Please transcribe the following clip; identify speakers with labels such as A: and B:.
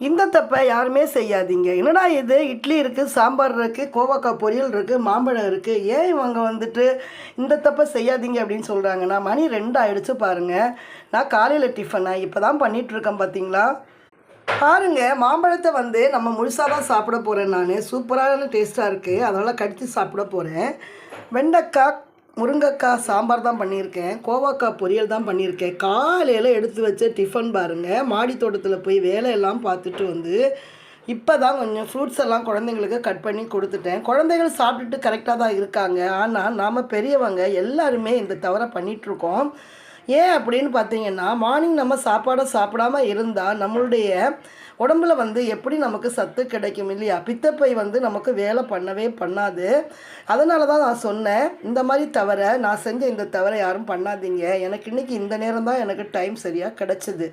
A: இந்த தப்பை யாருமே செய்யாதீங்க. என்னடா இது இட்லி இருக்குது, சாம்பார் இருக்குது, கோவக்காய் பொரியல் இருக்குது, மாம்பழம் இருக்குது. ஏன் இவங்க வந்துட்டு இந்த தப்பை செய்யாதீங்க அப்படின்னு சொல்கிறாங்கன்னா, மணி 2 ஆயிடுச்சு பாருங்கள். நான் காலையில் டிஃபனை இப்போ தான் பண்ணிகிட்ருக்கேன் பார்த்தீங்களா. பாருங்க, மாம்பழத்தை வந்து நம்ம முழுசாக தான் சாப்பிட போகிறேன். நான் சூப்பரான டேஸ்ட்டாக இருக்குது, அதனால் கடித்து சாப்பிட போகிறேன். வெண்டைக்காய் முருங்கைக்காய் சாம்பார் தான் பண்ணியிருக்கேன், கோவக்காய் பொரியல் தான் பண்ணியிருக்கேன். காலையில் எடுத்து வச்ச டிஃபன் பாருங்கள். மாடி தோட்டத்தில் போய் வேலையெல்லாம் பார்த்துட்டு வந்து இப்போ தான் கொஞ்சம் ஃப்ரூட்ஸ் எல்லாம் குழந்தைங்களுக்கு கட் பண்ணி கொடுத்துட்டேன். குழந்தைகள் சாப்பிட்டுட்டு கரெக்டாக தான் இருக்காங்க. ஆனால் நாம் பெரியவங்க எல்லாருமே இந்த தவறை பண்ணிகிட்ருக்கோம். ஏன் அப்படின்னு பார்த்தீங்கன்னா, மார்னிங் நம்ம சாப்பாடை சாப்பிடாமல் இருந்தால் நம்மளுடைய உடம்புல வந்து எப்படி நமக்கு சத்து கிடைக்கும் இல்லையா. பித்தப்பை வந்து நமக்கு வேலை பண்ணவே பண்ணாது. அதனால தான் நான் சொன்னேன், இந்த மாதிரி தவிர நான் செஞ்ச இந்த தவிர யாரும் பண்ணாதீங்க. எனக்கு இன்றைக்கி இந்த நேரம் தான் எனக்கு டைம் சரியாக கிடச்சிது.